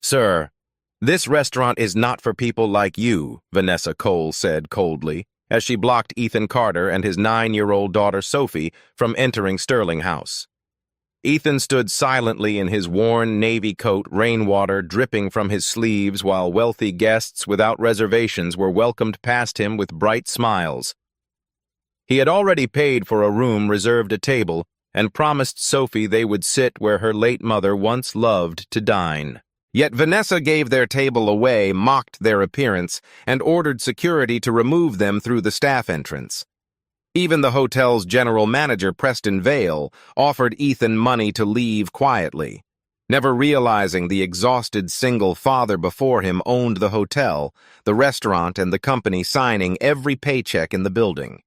Sir, this restaurant is not for people like you, Vanessa Cole said coldly, as she blocked Ethan Carter and his 9-year-old daughter Sophie from entering Sterling House. Ethan stood silently in his worn navy coat, rainwater dripping from his sleeves, while wealthy guests without reservations were welcomed past him with bright smiles. He had already paid for a room, reserved a table, and promised Sophie they would sit where her late mother once loved to dine. Yet Vanessa gave their table away, mocked their appearance, and ordered security to remove them through the staff entrance. Even the hotel's general manager, Preston Vale, offered Ethan money to leave quietly. Never realizing the exhausted single father before him owned the hotel, the restaurant, and the company, signing every paycheck in the building.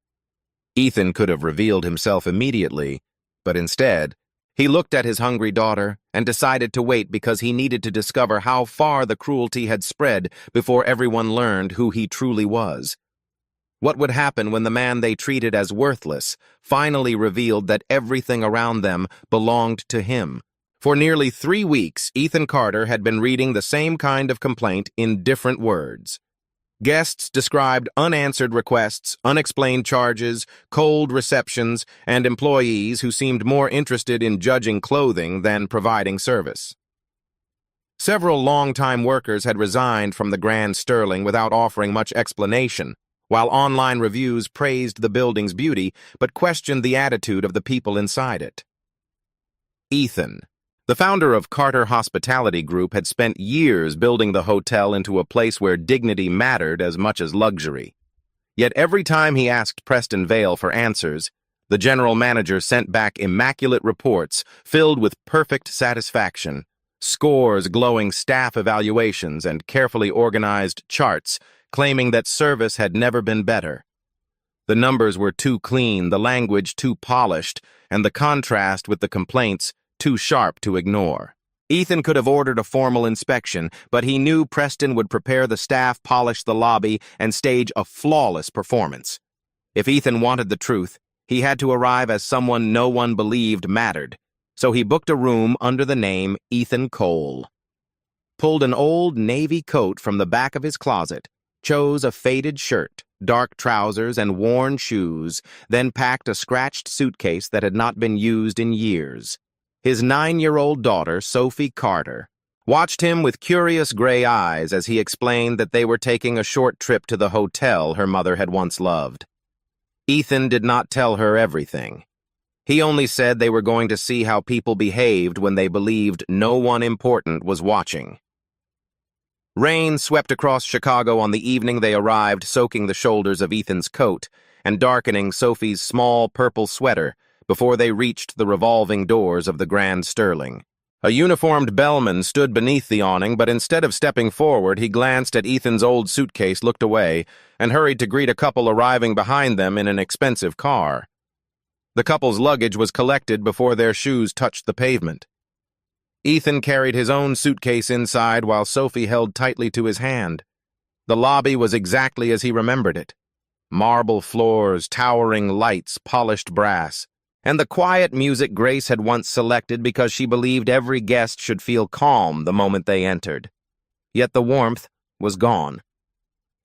Ethan could have revealed himself immediately, but instead, he looked at his hungry daughter and decided to wait because he needed to discover how far the cruelty had spread before everyone learned who he truly was. What would happen when the man they treated as worthless finally revealed that everything around them belonged to him? For nearly 3 weeks, Ethan Carter had been reading the same kind of complaint in different words. Guests described unanswered requests, unexplained charges, cold receptions, and employees who seemed more interested in judging clothing than providing service. Several longtime workers had resigned from the Grand Sterling without offering much explanation, while online reviews praised the building's beauty but questioned the attitude of the people inside it. Ethan, the founder of Carter Hospitality Group, had spent years building the hotel into a place where dignity mattered as much as luxury. Yet every time he asked Preston Vale for answers, the general manager sent back immaculate reports filled with perfect satisfaction, scores glowing staff evaluations, and carefully organized charts claiming that service had never been better. The numbers were too clean, the language too polished, and the contrast with the complaints too sharp to ignore. Ethan could have ordered a formal inspection, but he knew Preston would prepare the staff, polish the lobby, and stage a flawless performance. If Ethan wanted the truth, he had to arrive as someone no one believed mattered, so he booked a room under the name Ethan Cole. Pulled an old navy coat from the back of his closet, chose a faded shirt, dark trousers, and worn shoes, then packed a scratched suitcase that had not been used in years. His 9-year-old daughter, Sophie Carter, watched him with curious gray eyes as he explained that they were taking a short trip to the hotel her mother had once loved. Ethan did not tell her everything. He only said they were going to see how people behaved when they believed no one important was watching. Rain swept across Chicago on the evening they arrived, soaking the shoulders of Ethan's coat and darkening Sophie's small purple sweater before they reached the revolving doors of the Grand Sterling. A uniformed bellman stood beneath the awning, but instead of stepping forward, he glanced at Ethan's old suitcase, looked away, and hurried to greet a couple arriving behind them in an expensive car. The couple's luggage was collected before their shoes touched the pavement. Ethan carried his own suitcase inside while Sophie held tightly to his hand. The lobby was exactly as he remembered it. Marble floors, towering lights, polished brass, and the quiet music Grace had once selected because she believed every guest should feel calm the moment they entered. Yet the warmth was gone.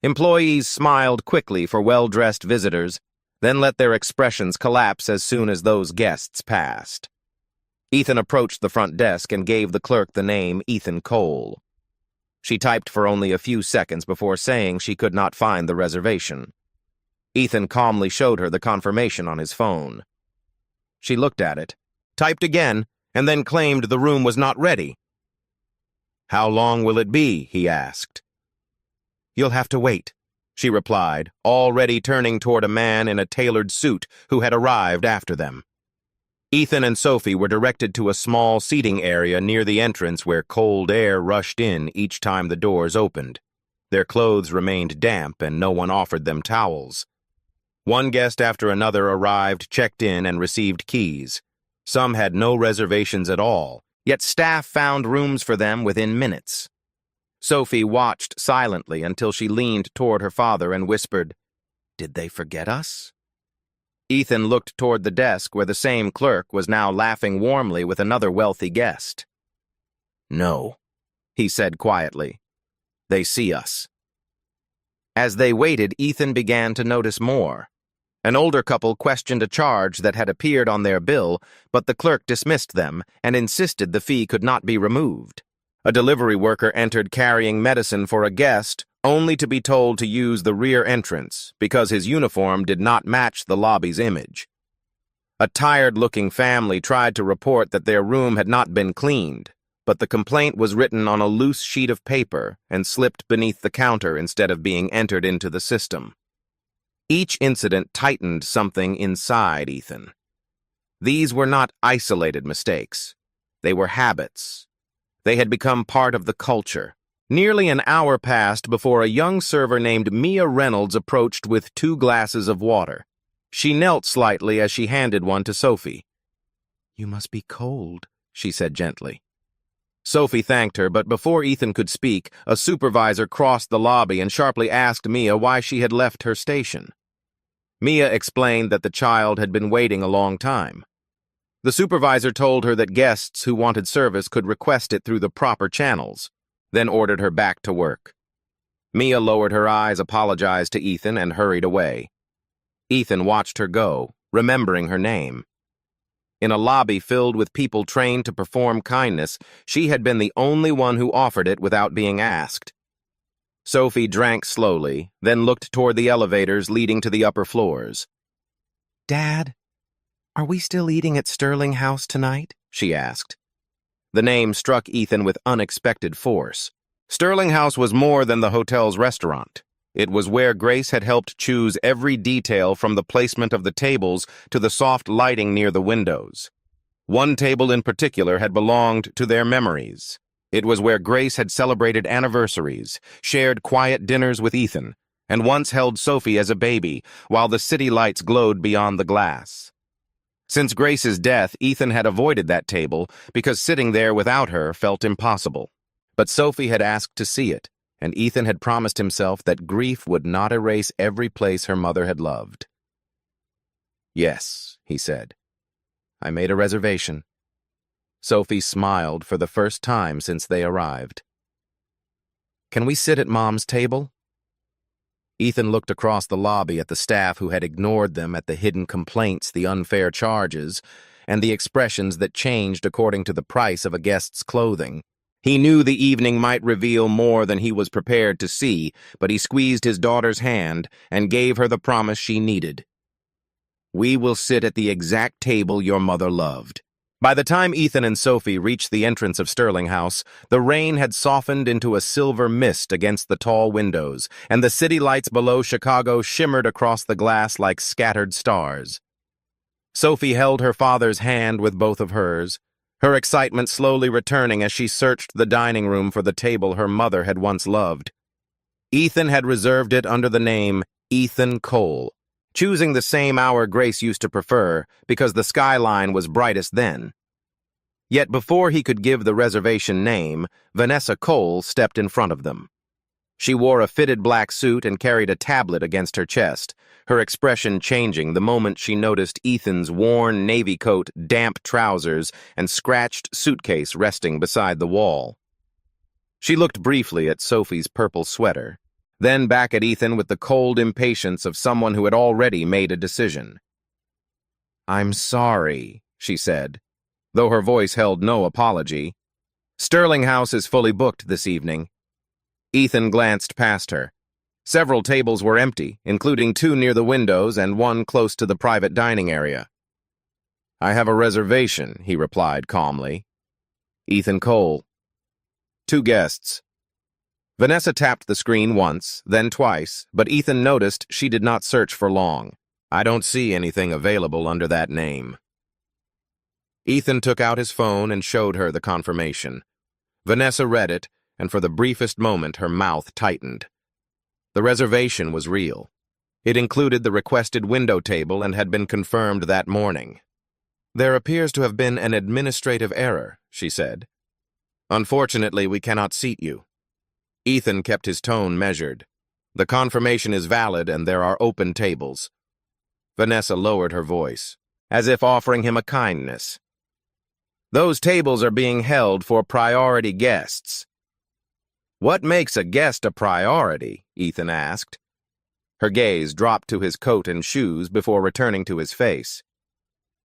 Employees smiled quickly for well-dressed visitors, then let their expressions collapse as soon as those guests passed. Ethan approached the front desk and gave the clerk the name Ethan Cole. She typed for only a few seconds before saying she could not find the reservation. Ethan calmly showed her the confirmation on his phone. She looked at it, typed again, and then claimed the room was not ready. "How long will it be?" he asked. "You'll have to wait," she replied, already turning toward a man in a tailored suit who had arrived after them. Ethan and Sophie were directed to a small seating area near the entrance where cold air rushed in each time the doors opened. Their clothes remained damp and no one offered them towels. One guest after another arrived, checked in, and received keys. Some had no reservations at all, yet staff found rooms for them within minutes. Sophie watched silently until she leaned toward her father and whispered, "Did they forget us?" Ethan looked toward the desk where the same clerk was now laughing warmly with another wealthy guest. "No," he said quietly. They see us. As they waited, Ethan began to notice more. An older couple questioned a charge that had appeared on their bill, but the clerk dismissed them and insisted the fee could not be removed. A delivery worker entered carrying medicine for a guest, only to be told to use the rear entrance because his uniform did not match the lobby's image. A tired-looking family tried to report that their room had not been cleaned, but the complaint was written on a loose sheet of paper and slipped beneath the counter instead of being entered into the system. Each incident tightened something inside Ethan. These were not isolated mistakes. They were habits. They had become part of the culture. Nearly an hour passed before a young server named Mia Reynolds approached with 2 glasses of water. She knelt slightly as she handed one to Sophie. "You must be cold," she said gently. Sophie thanked her, but before Ethan could speak, a supervisor crossed the lobby and sharply asked Mia why she had left her station. Mia explained that the child had been waiting a long time. The supervisor told her that guests who wanted service could request it through the proper channels, then ordered her back to work. Mia lowered her eyes, apologized to Ethan, and hurried away. Ethan watched her go, remembering her name. In a lobby filled with people trained to perform kindness, she had been the only one who offered it without being asked. Sophie drank slowly, then looked toward the elevators leading to the upper floors. "Dad, are we still eating at Sterling House tonight?" she asked. The name struck Ethan with unexpected force. Sterling House was more than the hotel's restaurant. It was where Grace had helped choose every detail from the placement of the tables to the soft lighting near the windows. One table in particular had belonged to their memories. It was where Grace had celebrated anniversaries, shared quiet dinners with Ethan, and once held Sophie as a baby, while the city lights glowed beyond the glass. Since Grace's death, Ethan had avoided that table because sitting there without her felt impossible. But Sophie had asked to see it, and Ethan had promised himself that grief would not erase every place her mother had loved. "Yes," he said. "I made a reservation." Sophie smiled for the first time since they arrived. "Can we sit at Mom's table?" Ethan looked across the lobby at the staff who had ignored them at the hidden complaints, the unfair charges, and the expressions that changed according to the price of a guest's clothing. He knew the evening might reveal more than he was prepared to see, but he squeezed his daughter's hand and gave her the promise she needed. "We will sit at the exact table your mother loved." By the time Ethan and Sophie reached the entrance of Sterling House, the rain had softened into a silver mist against the tall windows, and the city lights below Chicago shimmered across the glass like scattered stars. Sophie held her father's hand with both of hers, her excitement slowly returning as she searched the dining room for the table her mother had once loved. Ethan had reserved it under the name Ethan Cole, choosing the same hour Grace used to prefer because the skyline was brightest then. Yet before he could give the reservation name, Vanessa Cole stepped in front of them. She wore a fitted black suit and carried a tablet against her chest, her expression changing the moment she noticed Ethan's worn navy coat, damp trousers, and scratched suitcase resting beside the wall. She looked briefly at Sophie's purple sweater, then back at Ethan with the cold impatience of someone who had already made a decision. "I'm sorry," she said, though her voice held no apology. "Sterling House is fully booked this evening." Ethan glanced past her. Several tables were empty, including 2 near the windows and 1 close to the private dining area. "I have a reservation," he replied calmly. "Ethan Cole. 2 guests." Vanessa tapped the screen once, then twice, but Ethan noticed she did not search for long. "I don't see anything available under that name." Ethan took out his phone and showed her the confirmation. Vanessa read it, and for the briefest moment her mouth tightened. The reservation was real. It included the requested window table and had been confirmed that morning. "There appears to have been an administrative error," she said. "Unfortunately, we cannot seat you." Ethan kept his tone measured. "The confirmation is valid and there are open tables." Vanessa lowered her voice, as if offering him a kindness. "Those tables are being held for priority guests." "What makes a guest a priority?" Ethan asked. Her gaze dropped to his coat and shoes before returning to his face.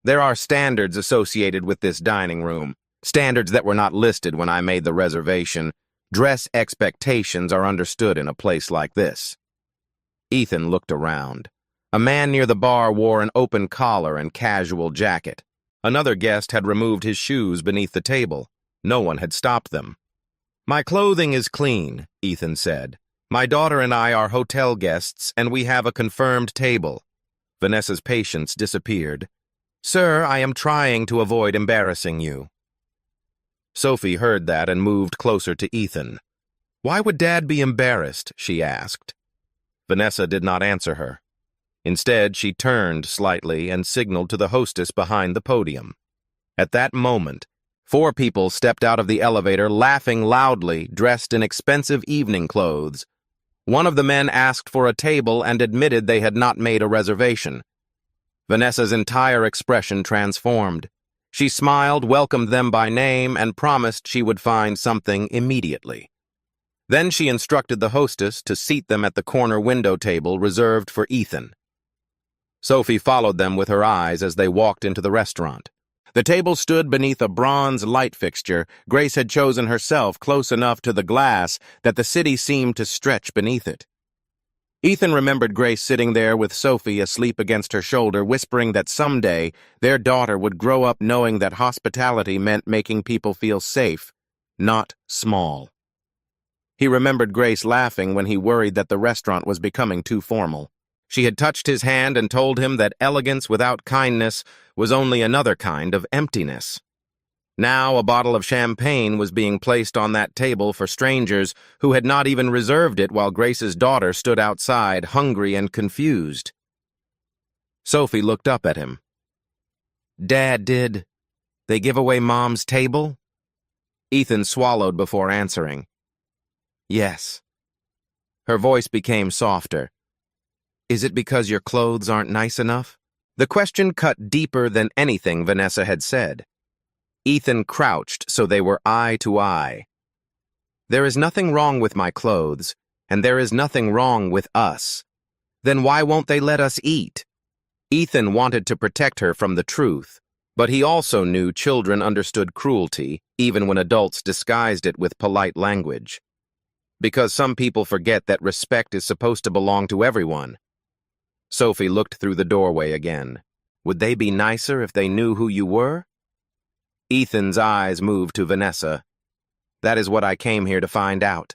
"There are standards associated with this dining room, standards that were not listed when I made the reservation. Dress expectations are understood in a place like this." Ethan looked around. A man near the bar wore an open collar and casual jacket. Another guest had removed his shoes beneath the table. No one had stopped them. "My clothing is clean," Ethan said. "My daughter and I are hotel guests, and we have a confirmed table." Vanessa's patience disappeared. "Sir, I am trying to avoid embarrassing you." Sophie heard that and moved closer to Ethan. "Why would Dad be embarrassed?" she asked. Vanessa did not answer her. Instead, she turned slightly and signaled to the hostess behind the podium. At that moment, 4 people stepped out of the elevator laughing loudly, dressed in expensive evening clothes. One of the men asked for a table and admitted they had not made a reservation. Vanessa's entire expression transformed. She smiled, welcomed them by name, and promised she would find something immediately. Then she instructed the hostess to seat them at the corner window table reserved for Ethan. Sophie followed them with her eyes as they walked into the restaurant. The table stood beneath a bronze light fixture Grace had chosen herself, close enough to the glass that the city seemed to stretch beneath it. Ethan remembered Grace sitting there with Sophie asleep against her shoulder, whispering that someday their daughter would grow up knowing that hospitality meant making people feel safe, not small. He remembered Grace laughing when he worried that the restaurant was becoming too formal. She had touched his hand and told him that elegance without kindness was only another kind of emptiness. Now a bottle of champagne was being placed on that table for strangers who had not even reserved it, while Grace's daughter stood outside, hungry and confused. Sophie looked up at him. "Dad, did they give away Mom's table?" Ethan swallowed before answering. "Yes." Her voice became softer. "Is it because your clothes aren't nice enough?" The question cut deeper than anything Vanessa had said. Ethan crouched so they were eye to eye. "There is nothing wrong with my clothes, and there is nothing wrong with us. Then why won't they let us eat?" Ethan wanted to protect her from the truth, but he also knew children understood cruelty, even when adults disguised it with polite language. Because some people forget that respect is supposed to belong to everyone. Sophie looked through the doorway again. "Would they be nicer if they knew who you were?" Ethan's eyes moved to Vanessa. "That is what I came here to find out."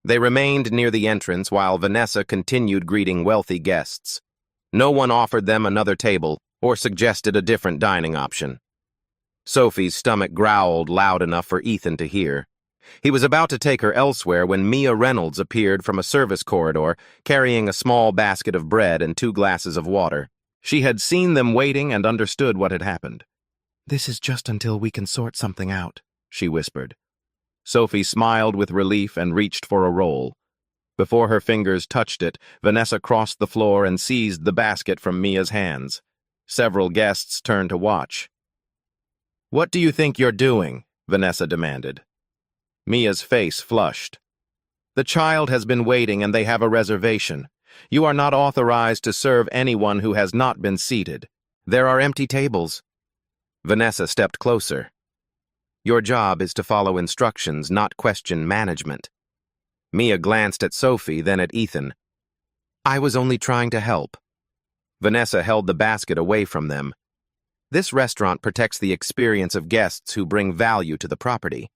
They remained near the entrance while Vanessa continued greeting wealthy guests. No one offered them another table or suggested a different dining option. Sophie's stomach growled loud enough for Ethan to hear. He was about to take her elsewhere when Mia Reynolds appeared from a service corridor, carrying a small basket of bread and 2 glasses of water. She had seen them waiting and understood what had happened. "This is just until we can sort something out," she whispered. Sophie smiled with relief and reached for a roll. Before her fingers touched it, Vanessa crossed the floor and seized the basket from Mia's hands. Several guests turned to watch. "What do you think you're doing?" Vanessa demanded. Mia's face flushed. "The child has been waiting and they have a reservation. You are not authorized to serve anyone who has not been seated. There are empty tables." Vanessa stepped closer. "Your job is to follow instructions, not question management." Mia glanced at Sophie, then at Ethan. "I was only trying to help." Vanessa held the basket away from them. "This restaurant protects the experience of guests who bring value to the property.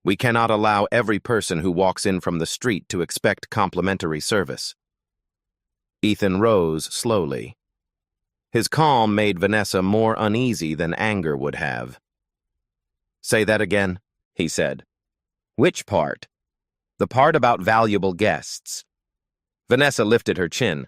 We cannot allow every person who walks in from the street to expect complimentary service." Ethan rose slowly. His calm made Vanessa more uneasy than anger would have. "Say that again," he said. "Which part?" "The part about valuable guests." Vanessa lifted her chin.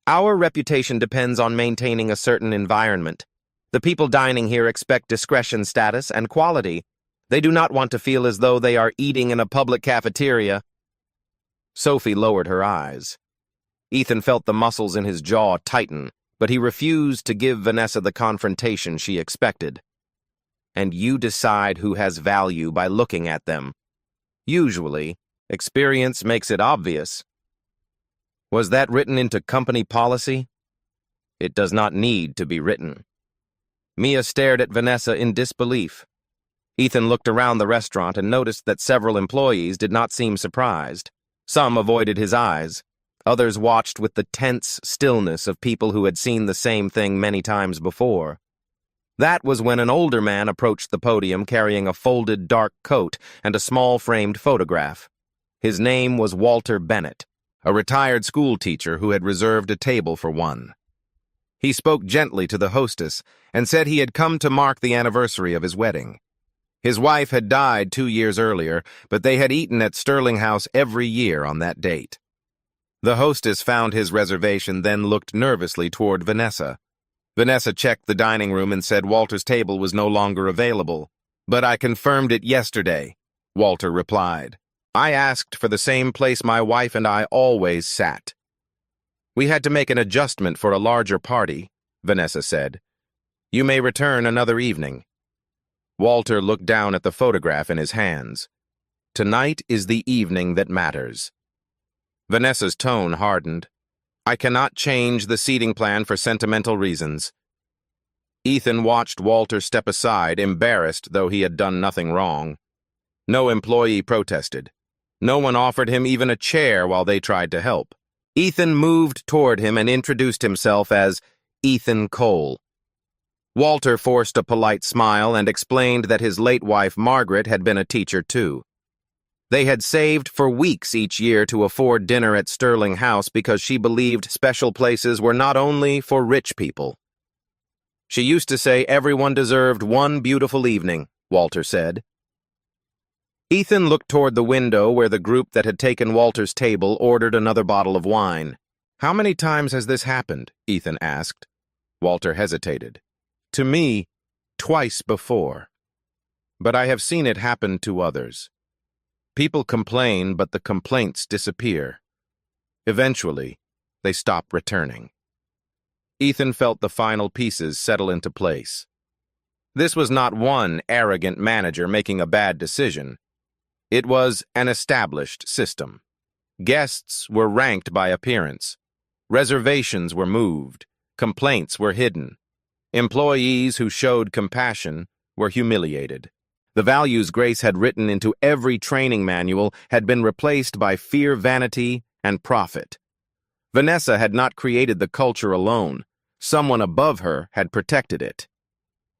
"Our reputation depends on maintaining a certain environment. The people dining here expect discretion, status, and quality. They do not want to feel as though they are eating in a public cafeteria." Sophie lowered her eyes. Ethan felt the muscles in his jaw tighten, but he refused to give Vanessa the confrontation she expected. "And you decide who has value by looking at them. Usually, experience makes it obvious. Was that written into company policy? It does not need to be written. Mia stared at Vanessa in disbelief. Ethan looked around the restaurant and noticed that several employees did not seem surprised. Some avoided his eyes. Others watched with the tense stillness of people who had seen the same thing many times before. That was when an older man approached the podium carrying a folded dark coat and a small framed photograph. His name was Walter Bennett, a retired school teacher who had reserved a table for one. He spoke gently to the hostess and said he had come to mark the anniversary of his wedding. His wife had died 2 years earlier, but they had eaten at Sterling House every year on that date. The hostess found his reservation, then looked nervously toward Vanessa. Vanessa checked the dining room and said Walter's table was no longer available. "But I confirmed it yesterday," Walter replied. "I asked for the same place my wife and I always sat." "We had to make an adjustment for a larger party," Vanessa said. "You may return another evening." Walter looked down at the photograph in his hands. "Tonight is the evening that matters." Vanessa's tone hardened. "I cannot change the seating plan for sentimental reasons." Ethan watched Walter step aside, embarrassed though he had done nothing wrong. No employee protested. No one offered him even a chair while they tried to help. Ethan moved toward him and introduced himself as Ethan Cole. Walter forced a polite smile and explained that his late wife, Margaret, had been a teacher too. They had saved for weeks each year to afford dinner at Sterling House because she believed special places were not only for rich people. She used to say everyone deserved one beautiful evening, Walter said. Ethan looked toward the window where the group that had taken Walter's table ordered another bottle of wine. "How many times has this happened?" Ethan asked. Walter hesitated. "To me, twice before. But I have seen it happen to others. People complain, but the complaints disappear. Eventually, they stop returning." Ethan felt the final pieces settle into place. This was not one arrogant manager making a bad decision. It was an established system. Guests were ranked by appearance. Reservations were moved. Complaints were hidden. Employees who showed compassion were humiliated. The values Grace had written into every training manual had been replaced by fear, vanity, and profit. Vanessa had not created the culture alone. Someone above her had protected it.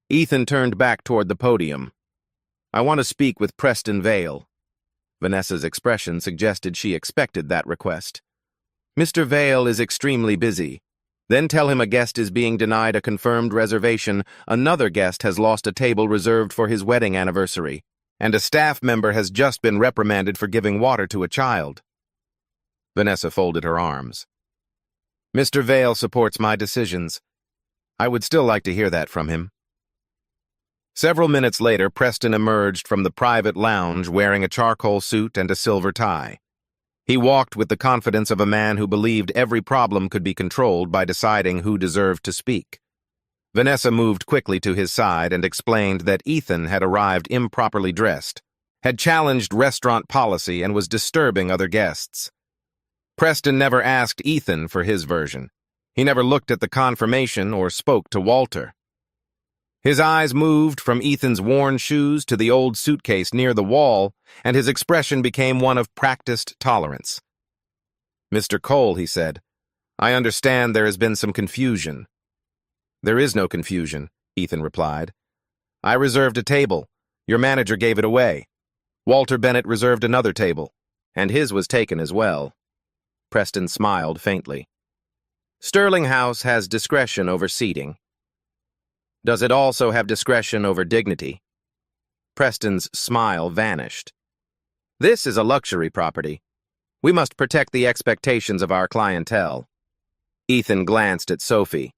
Ethan turned back toward the podium. "I want to speak with Preston Vale." Vanessa's expression suggested she expected that request. "Mr. Vale is extremely busy. Then tell him a guest is being denied a confirmed reservation, another guest has lost a table reserved for his wedding anniversary, and a staff member has just been reprimanded for giving water to a child." Vanessa folded her arms. "Mr. Vale supports my decisions. I would still like to hear that from him." Several minutes later, Preston emerged from the private lounge wearing a charcoal suit and a silver tie. He walked with the confidence of a man who believed every problem could be controlled by deciding who deserved to speak. Vanessa moved quickly to his side and explained that Ethan had arrived improperly dressed, had challenged restaurant policy, and was disturbing other guests. Preston never asked Ethan for his version. He never looked at the confirmation or spoke to Walter. His eyes moved from Ethan's worn shoes to the old suitcase near the wall, and his expression became one of practiced tolerance. "Mr. Cole," he said, "I understand there has been some confusion." "There is no confusion," Ethan replied. "I reserved a table. Your manager gave it away. Walter Bennett reserved another table, and his was taken as well." Preston smiled faintly. "Sterling House has discretion over seating. Does it also have discretion over dignity?" Preston's smile vanished. "This is a luxury property. We must protect the expectations of our clientele." Ethan glanced at Sophie.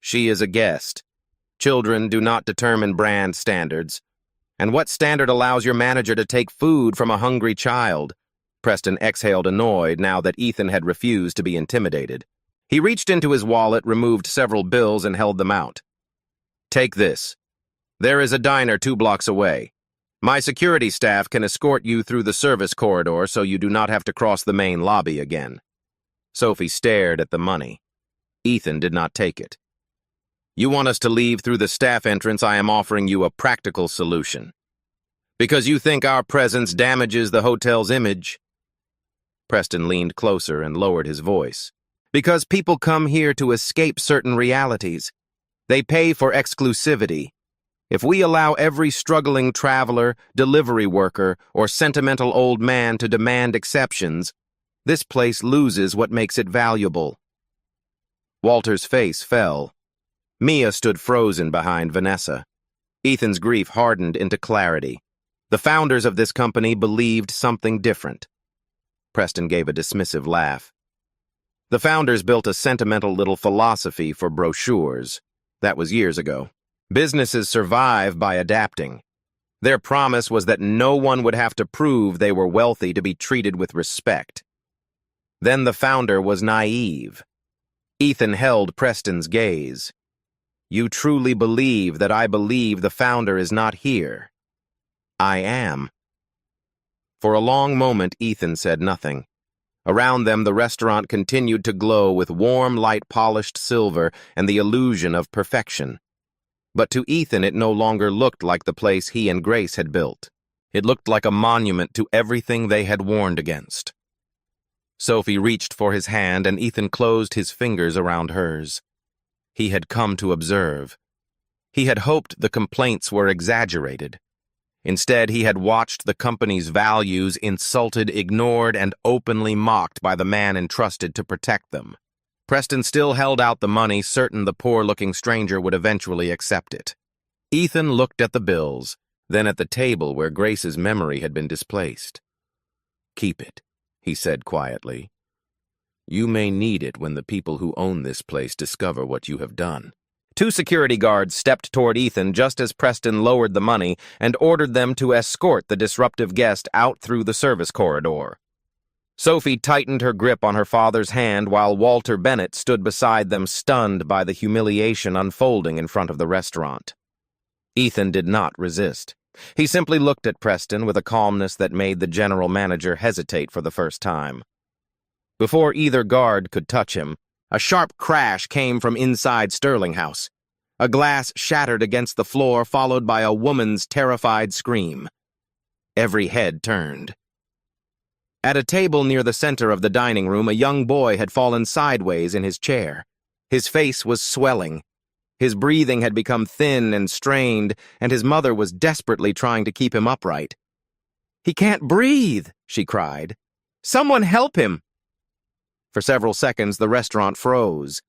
"She is a guest. Children do not determine brand standards. And what standard allows your manager to take food from a hungry child?" Preston exhaled, annoyed now that Ethan had refused to be intimidated. He reached into his wallet, removed several bills, and held them out. "Take this. There is a diner 2 blocks away. My security staff can escort you through the service corridor so you do not have to cross the main lobby again. Sophie stared at the money. Ethan did not take it. You want us to leave through the staff entrance? I am offering you a practical solution. Because you think our presence damages the hotel's image? Preston leaned closer and lowered his voice. Because people come here to escape certain realities. They pay for exclusivity. If we allow every struggling traveler, delivery worker, or sentimental old man to demand exceptions, this place loses what makes it valuable. Walter's face fell. Mia stood frozen behind Vanessa. Ethan's grief hardened into clarity. The founders of this company believed something different. Preston gave a dismissive laugh. The founders built a sentimental little philosophy for brochures. That was years ago. Businesses survive by adapting. Their promise was that no one would have to prove they were wealthy to be treated with respect. Then the founder was naive. Ethan held Preston's gaze. You truly believe that I believe the founder is not here? I am. For a long moment, Ethan said nothing. Around them, the restaurant continued to glow with warm, light-polished silver and the illusion of perfection. But to Ethan, it no longer looked like the place he and Grace had built. It looked like a monument to everything they had warned against. Sophie reached for his hand, and Ethan closed his fingers around hers. He had come to observe. He had hoped the complaints were exaggerated. Instead, he had watched the company's values insulted, ignored, and openly mocked by the man entrusted to protect them. Preston still held out the money, certain the poor-looking stranger would eventually accept it. Ethan looked at the bills, then at the table where Grace's memory had been displaced. Keep it, he said quietly. You may need it when the people who own this place discover what you have done. Two security guards stepped toward Ethan just as Preston lowered the money and ordered them to escort the disruptive guest out through the service corridor. Sophie tightened her grip on her father's hand while Walter Bennett stood beside them, stunned by the humiliation unfolding in front of the restaurant. Ethan did not resist. He simply looked at Preston with a calmness that made the general manager hesitate for the first time. Before either guard could touch him, a sharp crash came from inside Sterling House. A glass shattered against the floor, followed by a woman's terrified scream. Every head turned. At a table near the center of the dining room, a young boy had fallen sideways in his chair. His face was swelling. His breathing had become thin and strained, and his mother was desperately trying to keep him upright. "He can't breathe," she cried. "Someone help him!" For several seconds, the restaurant froze.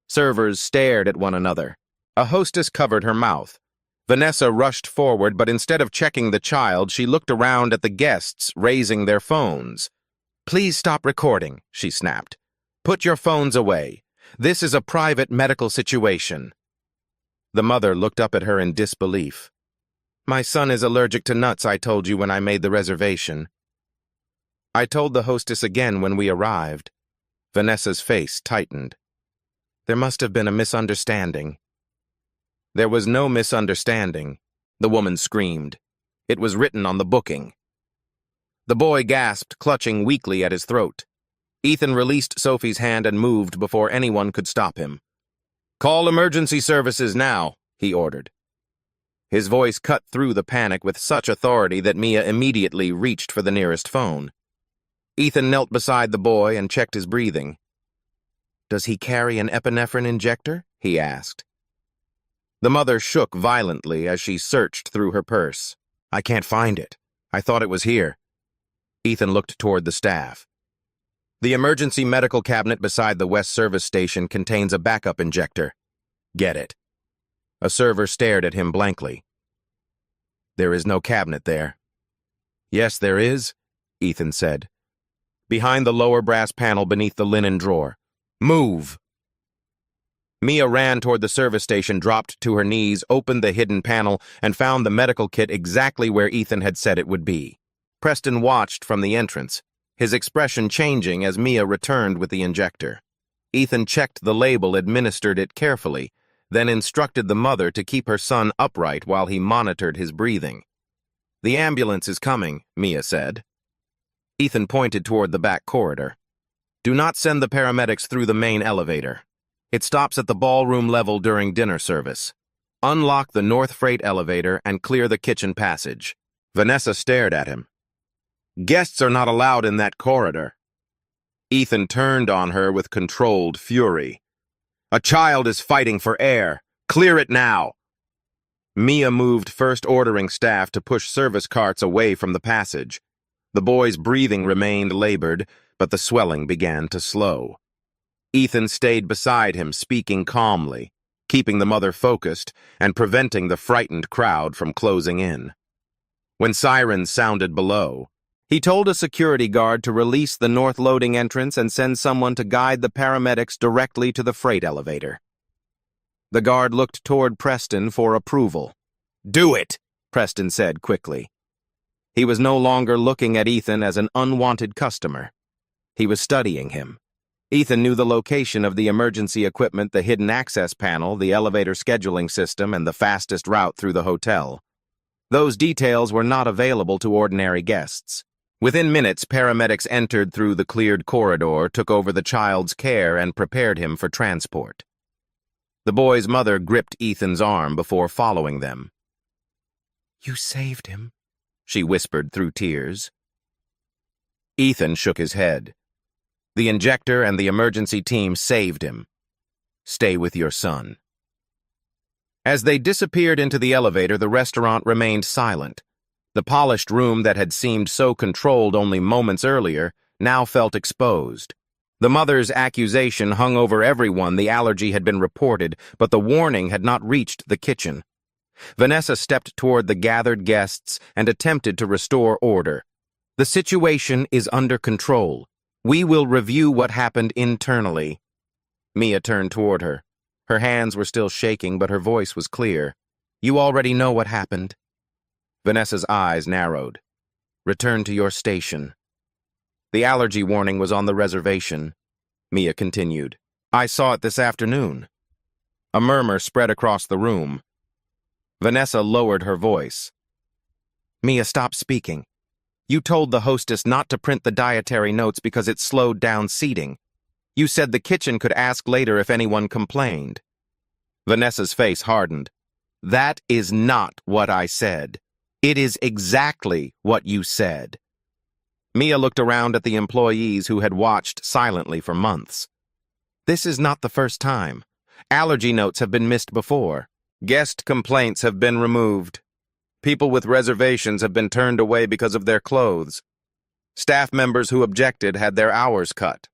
Servers stared at one another. A hostess covered her mouth. Vanessa rushed forward, but instead of checking the child, she looked around at the guests, raising their phones. "Please stop recording," she snapped. "Put your phones away. This is a private medical situation." The mother looked up at her in disbelief. "My son is allergic to nuts, I told you when I made the reservation." "I told the hostess again when we arrived." Vanessa's face tightened. "There must have been a misunderstanding." "There was no misunderstanding," the woman screamed. "It was written on the booking." The boy gasped, clutching weakly at his throat. Ethan released Sophie's hand and moved before anyone could stop him. "Call emergency services now," he ordered. His voice cut through the panic with such authority that Mia immediately reached for the nearest phone. Ethan knelt beside the boy and checked his breathing. "Does he carry an epinephrine injector?" he asked. The mother shook violently as she searched through her purse. "I can't find it. I thought it was here." Ethan looked toward the staff. "The emergency medical cabinet beside the West Service Station contains a backup injector. Get it." A server stared at him blankly. "There is no cabinet there." "Yes, there is," Ethan said. "Behind the lower brass panel beneath the linen drawer. Move!" Mia ran toward the service station, dropped to her knees, opened the hidden panel, and found the medical kit exactly where Ethan had said it would be. Preston watched from the entrance, his expression changing as Mia returned with the injector. Ethan checked the label, administered it carefully, then instructed the mother to keep her son upright while he monitored his breathing. "The ambulance is coming," Mia said. Ethan pointed toward the back corridor. "Do not send the paramedics through the main elevator. It stops at the ballroom level during dinner service. Unlock the North Freight elevator and clear the kitchen passage." Vanessa stared at him. "Guests are not allowed in that corridor." Ethan turned on her with controlled fury. "A child is fighting for air. Clear it now." Mia moved first ordering staff to push service carts away from the passage. The boy's breathing remained labored, but the swelling began to slow. Ethan stayed beside him, speaking calmly, keeping the mother focused and preventing the frightened crowd from closing in. When sirens sounded below, he told a security guard to release the north loading entrance and send someone to guide the paramedics directly to the freight elevator. The guard looked toward Preston for approval. "Do it," Preston said quickly. He was no longer looking at Ethan as an unwanted customer. He was studying him. Ethan knew the location of the emergency equipment, the hidden access panel, the elevator scheduling system, and the fastest route through the hotel. Those details were not available to ordinary guests. Within minutes, paramedics entered through the cleared corridor, took over the child's care, and prepared him for transport. The boy's mother gripped Ethan's arm before following them. "You saved him," she whispered through tears. Ethan shook his head. "The injector and the emergency team saved him. Stay with your son." As they disappeared into the elevator, the restaurant remained silent. The polished room that had seemed so controlled only moments earlier now felt exposed. The mother's accusation hung over everyone. The allergy had been reported, but the warning had not reached the kitchen. Vanessa stepped toward the gathered guests and attempted to restore order. "The situation is under control. We will review what happened internally." Mia turned toward her. Her hands were still shaking, but her voice was clear. "You already know what happened." Vanessa's eyes narrowed. "Return to your station." "The allergy warning was on the reservation," Mia continued. "I saw it this afternoon." A murmur spread across the room. Vanessa lowered her voice. "Mia, stop speaking. You told the hostess not to print the dietary notes because it slowed down seating. You said the kitchen could ask later if anyone complained." Vanessa's face hardened. "That is not what I said. It is exactly what you said." Mia looked around at the employees who had watched silently for months. "This is not the first time. Allergy notes have been missed before. Guest complaints have been removed. People with reservations have been turned away because of their clothes. Staff members who objected had their hours cut."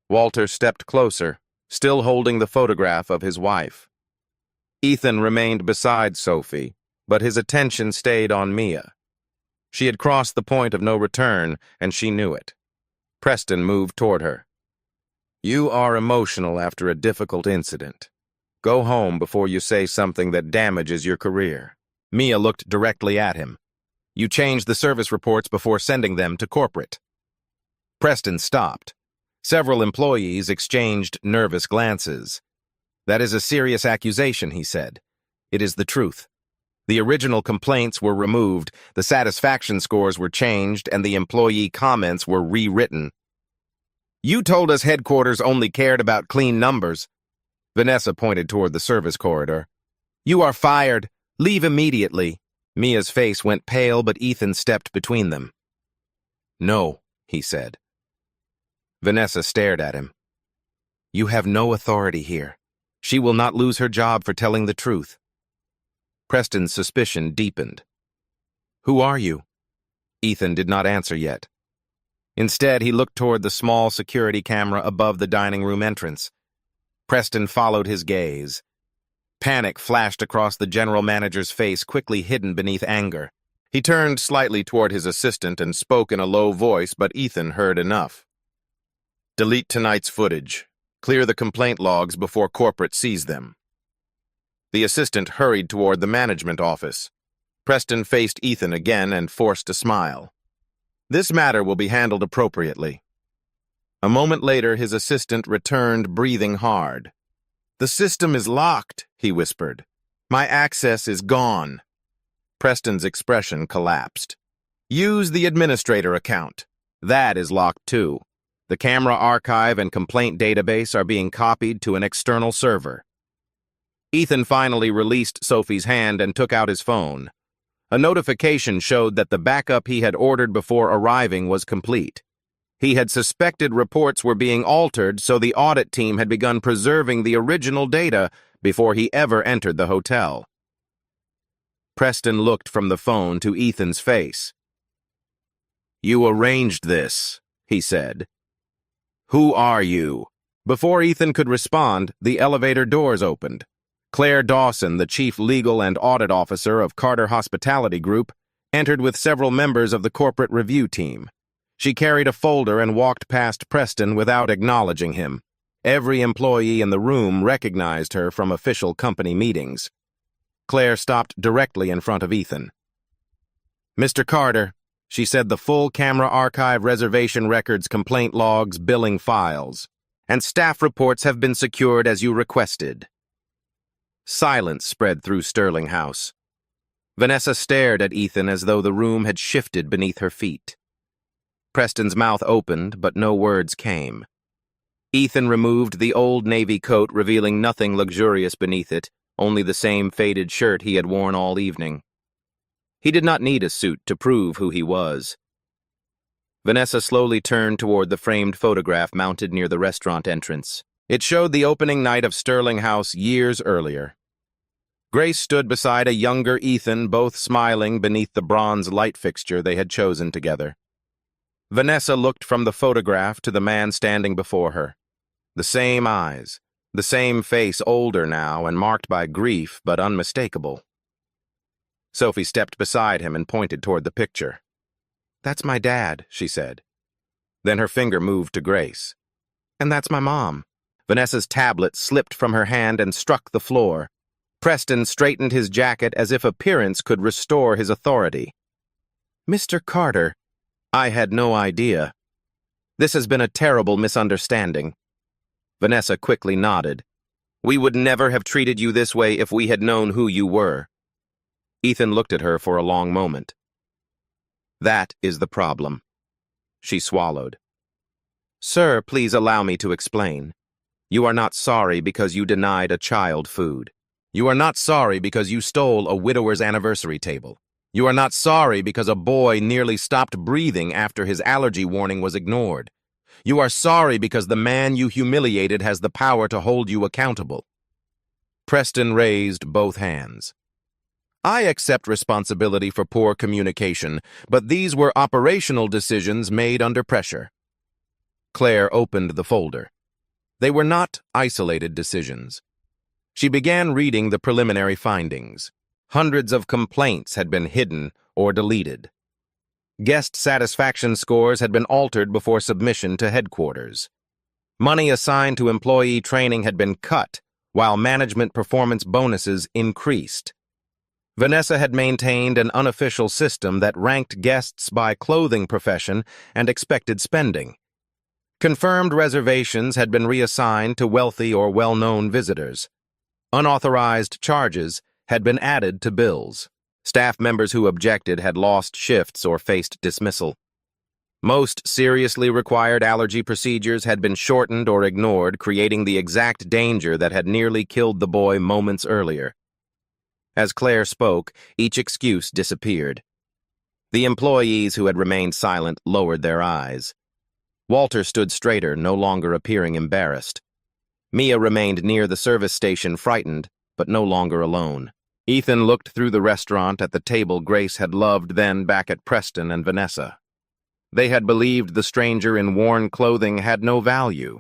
Walter stepped closer, still holding the photograph of his wife. Ethan remained beside Sophie, but his attention stayed on Mia. She had crossed the point of no return, and she knew it. Preston moved toward her. "You are emotional after a difficult incident. Go home before you say something that damages your career." Mia looked directly at him. "You changed the service reports before sending them to corporate." Preston stopped. Several employees exchanged nervous glances. "That is a serious accusation," he said. "It is the truth. The original complaints were removed, the satisfaction scores were changed, and the employee comments were rewritten." "You told us headquarters only cared about clean numbers." Vanessa pointed toward the service corridor. "You are fired. Leave immediately." Mia's face went pale, but Ethan stepped between them. "No," he said. Vanessa stared at him. "You have no authority here. She will not lose her job for telling the truth." Preston's suspicion deepened. "Who are you?" Ethan did not answer yet. Instead, he looked toward the small security camera above the dining room entrance. Preston followed his gaze. Panic flashed across the general manager's face, quickly hidden beneath anger. He turned slightly toward his assistant and spoke in a low voice, but Ethan heard enough. "Delete tonight's footage. Clear the complaint logs before corporate sees them." The assistant hurried toward the management office. Preston faced Ethan again and forced a smile. "This matter will be handled appropriately." A moment later, his assistant returned, breathing hard. "The system is locked," he whispered. "My access is gone." Preston's expression collapsed. Use the administrator account. That is locked too. The camera archive and complaint database are being copied to an external server. Ethan finally released Sophie's hand and took out his phone. A notification showed that the backup he had ordered before arriving was complete. He had suspected reports were being altered, so the audit team had begun preserving the original data before he ever entered the hotel. Preston looked from the phone to Ethan's face. "You arranged this," he said. "Who are you?" Before Ethan could respond, the elevator doors opened. Claire Dawson, the chief legal and audit officer of Carter Hospitality Group, entered with several members of the corporate review team. She carried a folder and walked past Preston without acknowledging him. Every employee in the room recognized her from official company meetings. Claire stopped directly in front of Ethan. "Mr. Carter," she said, "the full camera archive, reservation records, complaint logs, billing files, and staff reports have been secured as you requested." Silence spread through Sterling House. Vanessa stared at Ethan as though the room had shifted beneath her feet. Preston's mouth opened, but no words came. Ethan removed the old navy coat, revealing nothing luxurious beneath it, only the same faded shirt he had worn all evening. He did not need a suit to prove who he was. Vanessa slowly turned toward the framed photograph mounted near the restaurant entrance. It showed the opening night of Sterling House years earlier. Grace stood beside a younger Ethan, both smiling beneath the bronze light fixture they had chosen together. Vanessa looked from the photograph to the man standing before her. The same eyes, the same face, older now and marked by grief but unmistakable. Sophie stepped beside him and pointed toward the picture. "That's my dad," she said. Then her finger moved to Grace. "And that's my mom." Vanessa's tablet slipped from her hand and struck the floor. Preston straightened his jacket as if appearance could restore his authority. "Mr. Carter, I had no idea. This has been a terrible misunderstanding." Vanessa quickly nodded. "We would never have treated you this way if we had known who you were." Ethan looked at her for a long moment. "That is the problem." She swallowed. "Sir, please allow me to explain. You are not sorry because you denied a child food. You are not sorry because you stole a widower's anniversary table. You are not sorry because a boy nearly stopped breathing after his allergy warning was ignored. You are sorry because the man you humiliated has the power to hold you accountable." Preston raised both hands. "I accept responsibility for poor communication, but these were operational decisions made under pressure." Claire opened the folder. They were not isolated decisions. She began reading the preliminary findings. Hundreds of complaints had been hidden or deleted. Guest satisfaction scores had been altered before submission to headquarters. Money assigned to employee training had been cut, while management performance bonuses increased. Vanessa had maintained an unofficial system that ranked guests by clothing profession and expected spending. Confirmed reservations had been reassigned to wealthy or well-known visitors. Unauthorized charges had been added to bills. Staff members who objected had lost shifts or faced dismissal. Most seriously required allergy procedures had been shortened or ignored, creating the exact danger that had nearly killed the boy moments earlier. As Claire spoke, each excuse disappeared. The employees who had remained silent lowered their eyes. Walter stood straighter, no longer appearing embarrassed. Mia remained near the service station, frightened, but no longer alone. Ethan looked through the restaurant at the table Grace had loved, then back at Preston and Vanessa. They had believed the stranger in worn clothing had no value.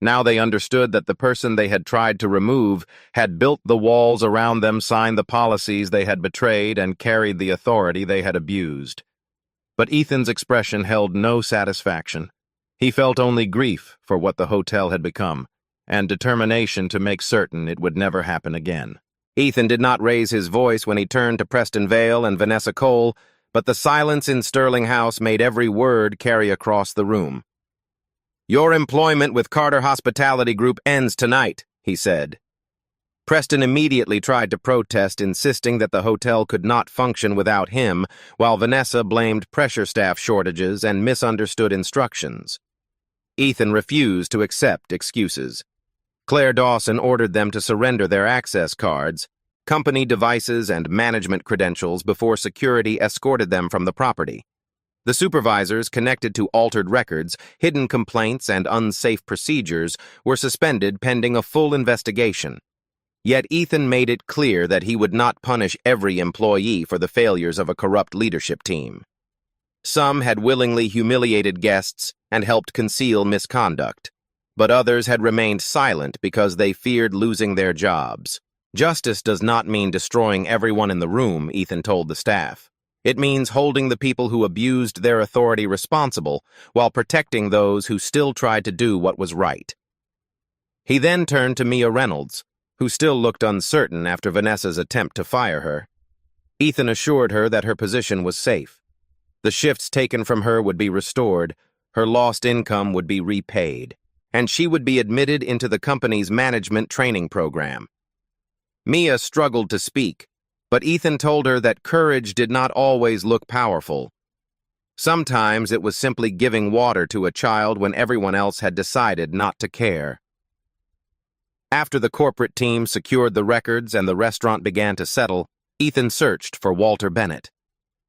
Now they understood that the person they had tried to remove had built the walls around them, signed the policies they had betrayed, and carried the authority they had abused. But Ethan's expression held no satisfaction. He felt only grief for what the hotel had become, and determination to make certain it would never happen again. Ethan did not raise his voice when he turned to Preston Vale and Vanessa Cole, but the silence in Sterling House made every word carry across the room. "Your employment with Carter Hospitality Group ends tonight," he said. Preston immediately tried to protest, insisting that the hotel could not function without him, while Vanessa blamed pressure staff shortages and misunderstood instructions. Ethan refused to accept excuses. Claire Dawson ordered them to surrender their access cards, company devices, and management credentials before security escorted them from the property. The supervisors connected to altered records, hidden complaints, and unsafe procedures were suspended pending a full investigation. Yet Ethan made it clear that he would not punish every employee for the failures of a corrupt leadership team. Some had willingly humiliated guests and helped conceal misconduct, but others had remained silent because they feared losing their jobs. Justice does not mean destroying everyone in the room, Ethan told the staff. It means holding the people who abused their authority responsible while protecting those who still tried to do what was right. He then turned to Mia Reynolds, who still looked uncertain after Vanessa's attempt to fire her. Ethan assured her that her position was safe. The shifts taken from her would be restored, her lost income would be repaid, and she would be admitted into the company's management training program. Mia struggled to speak, but Ethan told her that courage did not always look powerful. Sometimes it was simply giving water to a child when everyone else had decided not to care. After the corporate team secured the records and the restaurant began to settle, Ethan searched for Walter Bennett.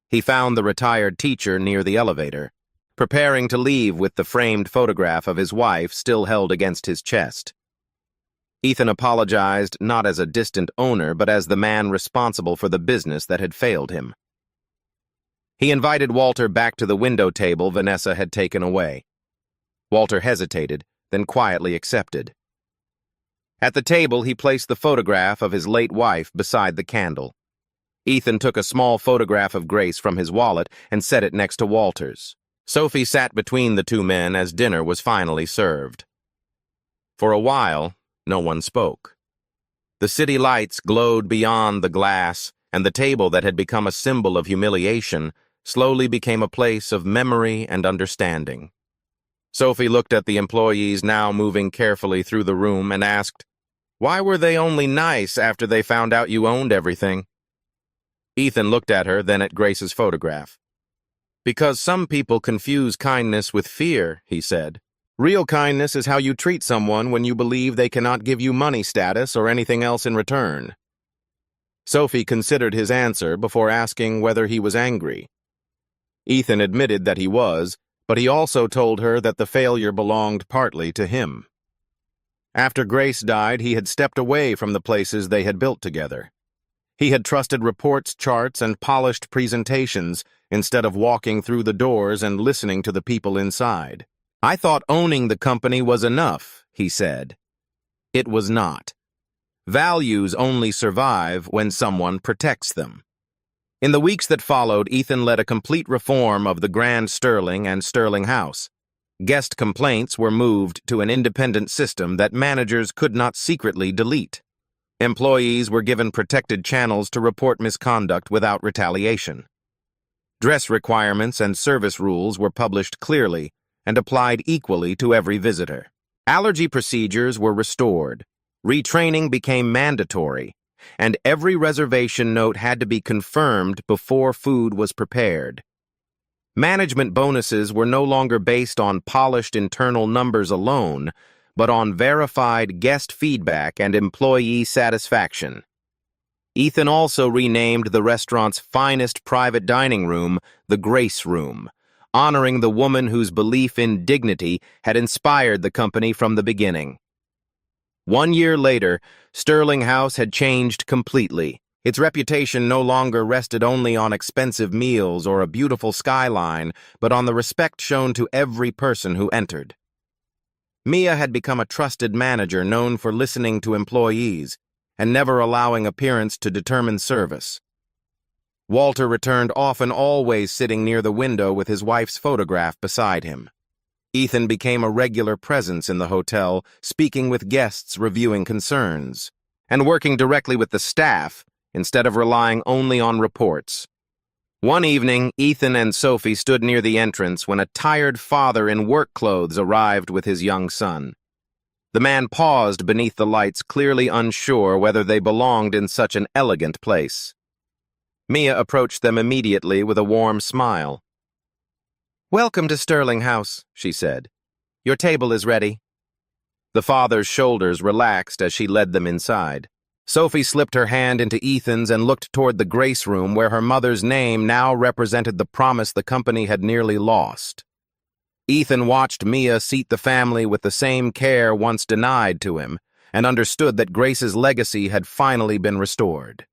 He found the retired teacher near the elevator, preparing to leave with the framed photograph of his wife still held against his chest. Ethan apologized not as a distant owner, but as the man responsible for the business that had failed him. He invited Walter back to the window table Vanessa had taken away. Walter hesitated, then quietly accepted. At the table, he placed the photograph of his late wife beside the candle. Ethan took a small photograph of Grace from his wallet and set it next to Walter's. Sophie sat between the two men as dinner was finally served. For a while, no one spoke. The city lights glowed beyond the glass, and the table that had become a symbol of humiliation slowly became a place of memory and understanding. Sophie looked at the employees now moving carefully through the room and asked, "Why were they only nice after they found out you owned everything?" Ethan looked at her, then at Grace's photograph. "Because some people confuse kindness with fear," he said. "Real kindness is how you treat someone when you believe they cannot give you money status or anything else in return." Sophie considered his answer before asking whether he was angry. Ethan admitted that he was, but he also told her that the failure belonged partly to him. After Grace died, he had stepped away from the places they had built together. He had trusted reports, charts, and polished presentations instead of walking through the doors and listening to the people inside. "I thought owning the company was enough," he said. It was not. Values only survive when someone protects them. In the weeks that followed, Ethan led a complete reform of the Grand Sterling and Sterling House. Guest complaints were moved to an independent system that managers could not secretly delete. Employees were given protected channels to report misconduct without retaliation. Dress requirements and service rules were published clearly and applied equally to every visitor. Allergy procedures were restored. Retraining became mandatory, and every reservation note had to be confirmed before food was prepared. Management bonuses were no longer based on polished internal numbers alone, but on verified guest feedback and employee satisfaction. Ethan also renamed the restaurant's finest private dining room the Grace Room, honoring the woman whose belief in dignity had inspired the company from the beginning. 1 year later, Sterling House had changed completely. Its reputation no longer rested only on expensive meals or a beautiful skyline, but on the respect shown to every person who entered. Mia had become a trusted manager known for listening to employees and never allowing appearance to determine service. Walter returned often, always sitting near the window with his wife's photograph beside him. Ethan became a regular presence in the hotel, speaking with guests, reviewing concerns, and working directly with the staff instead of relying only on reports. One evening, Ethan and Sophie stood near the entrance when a tired father in work clothes arrived with his young son. The man paused beneath the lights, clearly unsure whether they belonged in such an elegant place. Mia approached them immediately with a warm smile. "Welcome to Sterling House," she said. "Your table is ready." The father's shoulders relaxed as she led them inside. Sophie slipped her hand into Ethan's and looked toward the Grace Room, where her mother's name now represented the promise the company had nearly lost. Ethan watched Mia seat the family with the same care once denied to him, and understood that Grace's legacy had finally been restored.